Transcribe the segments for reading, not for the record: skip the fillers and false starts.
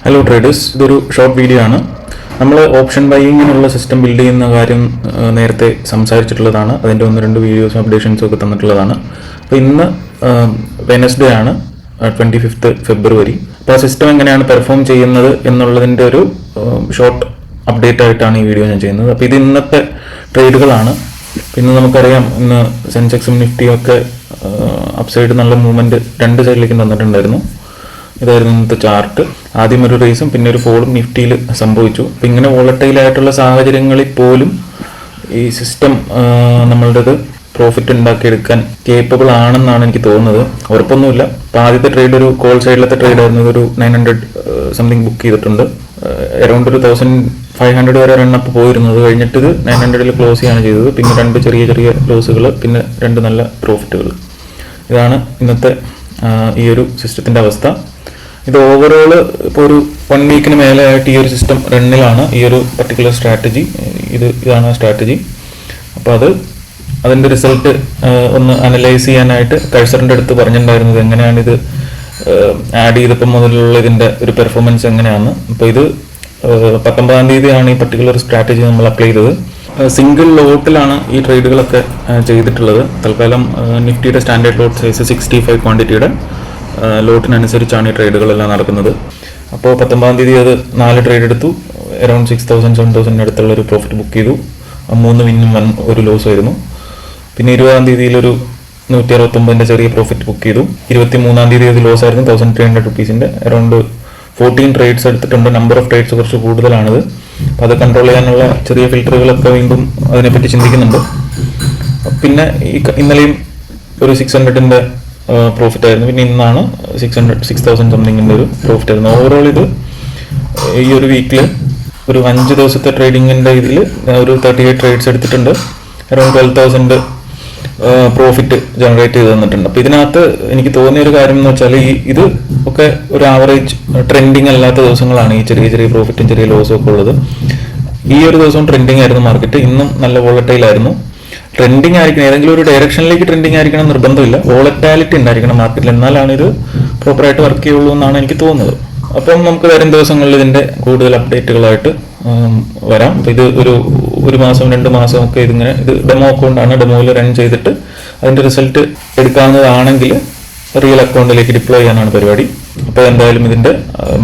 Hello traders, ഇതൊരു short video ആണ്. നമ്മൾ ഓപ്ഷൻ ബൈയിങ്ങിനുള്ള സിസ്റ്റം ബിൽഡ് ചെയ്യുന്ന കാര്യം നേരത്തെ സംസാരിച്ചിട്ടുള്ളതാണ്. അതിൻ്റെ 1-2 വീഡിയോസും അപ്ഡേഷൻസും ഒക്കെ തന്നിട്ടുള്ളതാണ്. അപ്പോൾ ഇന്ന് വെനസ്ഡേ ആണ്, 25 ഫെബ്രുവരി. അപ്പോൾ ആ സിസ്റ്റം എങ്ങനെയാണ് പെർഫോം ചെയ്യുന്നത് എന്നുള്ളതിൻ്റെ ഒരു ഷോർട്ട് അപ്ഡേറ്റ് ആയിട്ടാണ് ഈ വീഡിയോ ഞാൻ ചെയ്യുന്നത്. അപ്പോൾ ഇത് ഇന്നത്തെ ട്രേഡുകളാണ്. ഇന്ന് നമുക്കറിയാം, ഇന്ന് സെൻസെക്സും നിഫ്റ്റിയും ഒക്കെ അപ്സൈഡ് നല്ല മൂവ്മെൻറ്റ് രണ്ട് സൈഡിലേക്കും തന്നിട്ടുണ്ടായിരുന്നു. ഇതായിരുന്നു ഇന്നത്തെ ചാർട്ട്. ആദ്യം ഒരു റേസും പിന്നെ ഒരു ഫോളും നിഫ്റ്റിയിൽ സംഭവിച്ചു. അപ്പം ഇങ്ങനെ വോളറ്റൈൽ ആയിട്ടുള്ള സാഹചര്യങ്ങളിൽ പോലും ഈ സിസ്റ്റം നമ്മളുടേത് പ്രോഫിറ്റ് ഉണ്ടാക്കിയെടുക്കാൻ കേപ്പബിൾ ആണെന്നാണ് എനിക്ക് തോന്നുന്നത്. ഉറപ്പൊന്നുമില്ല. അപ്പോൾ ആദ്യത്തെ ട്രേഡ് ഒരു കോൾ സൈഡിലത്തെ ട്രേഡ് ആയിരുന്നു. ഒരു 900 സംതിങ് ബുക്ക് ചെയ്തിട്ടുണ്ട്. അറൗണ്ട് ഒരു 1500 വരെ റണ്ണപ്പ് പോയിരുന്നത് കഴിഞ്ഞിട്ട് ഇത് 900 ക്ലോസ് ചെയ്യാണ് ചെയ്തത്. പിന്നെ 2 ചെറിയ ചെറിയ ലോസുകൾ, പിന്നെ 2 നല്ല പ്രോഫിറ്റുകൾ. ഇതാണ് ഇന്നത്തെ ഈ ഒരു സിസ്റ്റത്തിൻ്റെ അവസ്ഥ. ഇത് ഓവറോൾ ഇപ്പോൾ ഒരു 1 വീക്കിന് മേലെ ആയിട്ട് ഈ ഒരു സിസ്റ്റം റണ്ണിലാണ്. ഈ ഒരു പർട്ടിക്കുലർ സ്ട്രാറ്റജി ഇതാണ് സ്ട്രാറ്റജി. അപ്പോൾ അതിൻ്റെ റിസൾട്ട് ഒന്ന് അനലൈസ് ചെയ്യാനായിട്ട് കഴ്സറിൻ്റെ അടുത്ത് പറഞ്ഞിട്ടുണ്ടായിരുന്നത് എങ്ങനെയാണ് ഇത് ആഡ് ചെയ്തപ്പോൾ മുതലുള്ള ഇതിൻ്റെ ഒരു പെർഫോമൻസ് എങ്ങനെയാണ്. അപ്പോൾ ഇത് 19-ാം തീയതിയാണ് ഈ പർട്ടിക്കുലർ സ്ട്രാറ്റജി നമ്മൾ അപ്ലൈ ചെയ്തത്. സിംഗിൾ ലോട്ടിലാണ് ഈ ട്രേഡുകളൊക്കെ ചെയ്തിട്ടുള്ളത്. തൽക്കാലം നിഫ്റ്റിയുടെ സ്റ്റാൻഡേർഡ് ലോട്ട് സൈസ് 65 ക്വാണ്ടിറ്റിയുടെ ലോട്ടിനനുസരിച്ചാണ് ഈ ട്രേഡുകളെല്ലാം നടക്കുന്നത്. അപ്പോൾ 19-ാം തീയതി അത് 4 ട്രേഡ് എടുത്തു. അറൗണ്ട് 6,000-7,000 അടുത്തുള്ള ഒരു പ്രോഫിറ്റ് ബുക്ക് ചെയ്തു. 3 വിന്നും 1 ലോസ് ആയിരുന്നു. പിന്നെ 20-ാം തീയതിയിൽ ഒരു 169 ചെറിയ പ്രോഫിറ്റ് ബുക്ക് ചെയ്തു. 23-ാം തീയതി അത് ലോസ് ആയിരുന്നു, 1,300 റുപ്പീസിൻ്റെ. അറൗണ്ട് 14 ട്രേഡ്സ് എടുത്തിട്ടുണ്ട്. നമ്പർ ഓഫ് ട്രേഡ്സ് കുറച്ച് കൂടുതലാണിത്. അപ്പോൾ അത് കൺട്രോൾ ചെയ്യാനുള്ള ചെറിയ ഫിൽറ്ററുകളൊക്കെ വീണ്ടും അതിനെപ്പറ്റി ചിന്തിക്കുന്നുണ്ട്. പിന്നെ ഇന്നലെയും ഒരു 600-ൻ്റെ പ്രോഫിറ്റ് ആയിരുന്നു. പിന്നെ ഇന്നാണ് 6,000 സംതിങ്ങിൻ്റെ ഒരു പ്രോഫിറ്റ് ആയിരുന്നു. ഓവറോൾ ഇത് ഈ ഒരു വീക്കിൽ ഒരു 5 ദിവസത്തെ ട്രേഡിങ്ങിൻ്റെ ഇതിൽ ഒരു 38 ട്രേഡ്സ് എടുത്തിട്ടുണ്ട്. അറൗണ്ട് 12,000 പ്രോഫിറ്റ് ജനറേറ്റ് ചെയ്ത് തന്നിട്ടുണ്ട്. അപ്പോൾ ഇതിനകത്ത് എനിക്ക് തോന്നിയ ഒരു കാര്യം എന്ന് വെച്ചാൽ ഇത് ഒക്കെ ഒരു ആവറേജ് ട്രെൻഡിങ് അല്ലാത്ത ദിവസങ്ങളാണ് ഈ ചെറിയ ചെറിയ പ്രോഫിറ്റും ചെറിയ ലോസും ഒക്കെ ഉള്ളത്. ഈ ഒരു ദിവസം ട്രെൻഡിങ് ആയിരുന്നു മാർക്കറ്റ്. ഇന്നും നല്ല വോളറ്റൈൽ ആയിരുന്നു. ട്രെൻഡിങ് ആയിരിക്കണം, ഏതെങ്കിലും ഒരു ഡയറക്ഷനിലേക്ക് ട്രെൻഡിങ് ആയിരിക്കണം നിർബന്ധമില്ല. വോളറ്റാലിറ്റി ഉണ്ടായിരിക്കണം മാർക്കറ്റിൽ, എന്നാലാണ് ഇത് പ്രോപ്പറായിട്ട് വർക്ക് ചെയ്യുള്ളൂ എന്നാണ് എനിക്ക് തോന്നുന്നത്. അപ്പം നമുക്ക് വരും ദിവസങ്ങളിൽ ഇതിൻ്റെ കൂടുതൽ അപ്ഡേറ്റുകളായിട്ട് വരാം. അപ്പോൾ ഇത് ഒരു മാസം 2 മാസം ഒക്കെ ഇത് ഡെമോ അക്കൗണ്ടാണ്. ഡെമോയിൽ റൺ ചെയ്തിട്ട് അതിൻ്റെ റിസൾട്ട് എടുക്കാവുന്നതാണെങ്കിൽ റിയൽ അക്കൗണ്ടിലേക്ക് ഡിപ്ലോയ് ചെയ്യാനാണ് പരിപാടി. അപ്പോൾ എന്തായാലും ഇതിൻ്റെ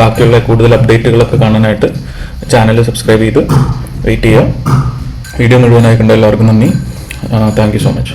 ബാക്കിയുള്ള കൂടുതൽ അപ്ഡേറ്റുകളൊക്കെ കാണാനായിട്ട് ചാനൽ സബ്സ്ക്രൈബ് ചെയ്ത് വെയിറ്റ് ചെയ്യുക. വീഡിയോ മുഴുവനായി കണ്ട എല്ലാവർക്കും നന്ദി. Thank you so much.